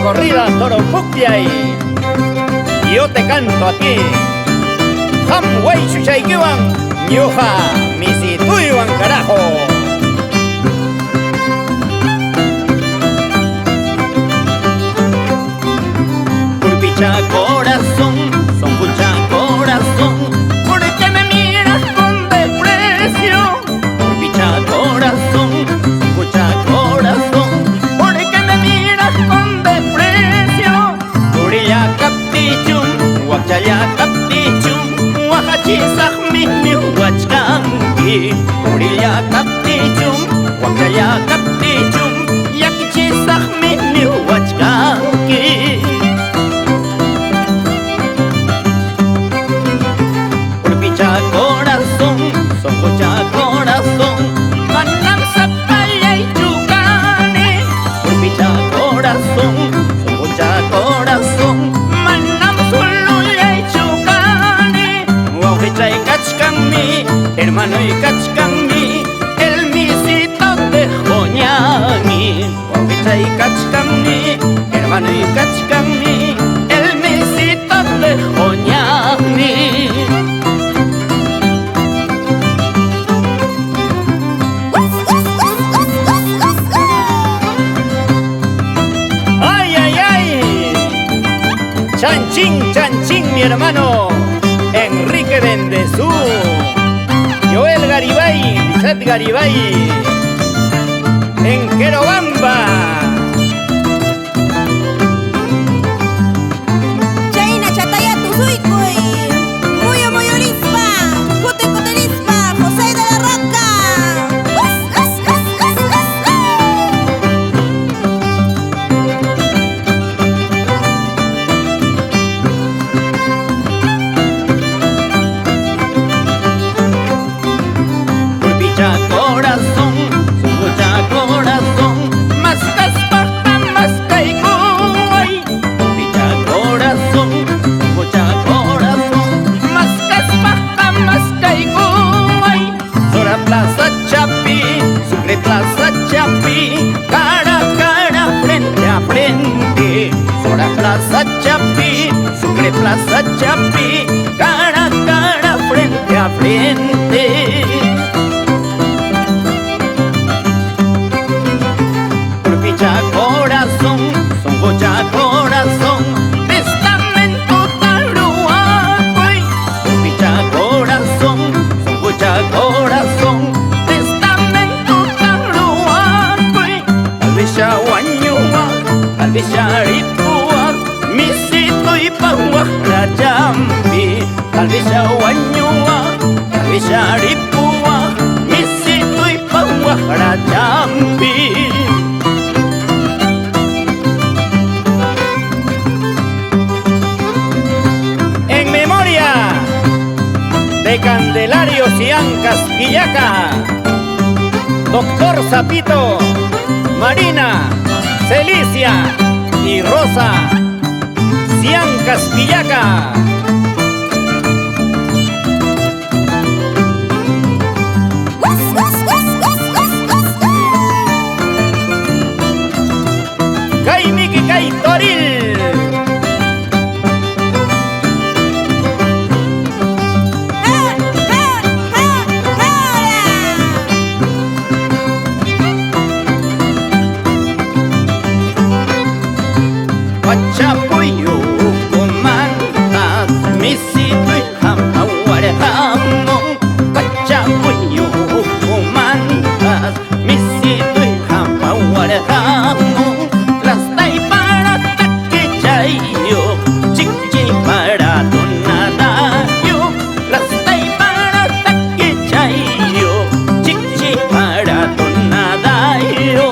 corrida Toropuctia y yo te canto a ti. Hamway Chuchaykiwan, Ñuja, Misituywan carajo. Pulpicha corazón, son pucha corazón, ¿por qué me miras con desprecio? Pulpicha corazón, son pucha corazón, ¿por qué me miras con desprecio? Purilla captichum, guachaya captichum, guajachisaj mi huachkanki. Purilla captichum, guachaya captichum, yakichisaj mi huachkanki. Corazón, son mucha corazón, manam sapaya y chucane. Pulpicha corazón, son mucha corazón, manam suluya y chucane. Guajicha y cachcami, hermano y cachcami, el misito de joñani. Guajicha y cachcami, hermano y cachcami, el misito de joñani. Chanchín, chanchín, mi hermano Enrique Bendezú, Joel Garibay, Lizeth Garibay, en Querobamba. Chaina Chataya Tuzuicuy, Muyo Muyorispa, Cute Cuterispa, José de la Roca. Corazón, su mucha corazón, más caspata, más caiguay. Picha corazón, su mucha corazón, más caspata, más caiguay. Sora Plaza Chapi, Sucre Plaza Chapi, cara a cara, frente a frente. Sora Plaza Chapi, Sucre Plaza Chapi, cara a cara, frente a frente. Corazón, son bocha corazón, testamento taruacoy. Picha corazón, son bocha corazón, testamento taruacoy. Alvisha guanyua, alvisha ripua, misito y pahuajra champi. Alvisha guanyua, alvisha ripua, misito y pahuajra champi. De Candelario Cian Caspillaca, Doctor Zapito, Marina, Celicia y Rosa Cian Caspillaca. Kai Miki Kai Toril. Pachapuyo comandas, misito y jampahuarejamo. Pachapuyo comandas, misito y jampahuarejamo. Las tai para taquichayo, chichi para donadayo. Las tai para taquichayo, chichi para donadayo.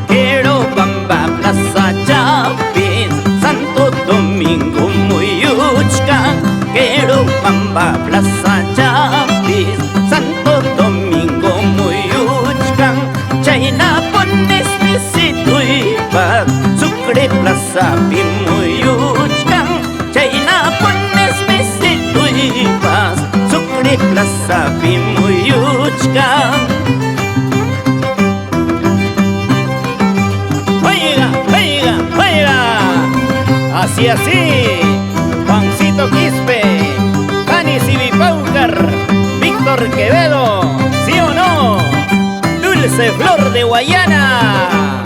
Quiero bamba plaza Chapis, Santo Domingo Muyuchcan. Quiero bamba plaza Chapis, Santo Domingo Muyuchcan. Chayna pones misituipas, Sucre plaza Pimuyuchcan. Chayna pones misituipas, Sucre plaza Pimuyuchcan. Oiga, oiga, oiga. Y así, Juancito Quispe, Pani Sibipaucar, Víctor Quevedo, ¿sí o no? Dulce Flor de Guayana.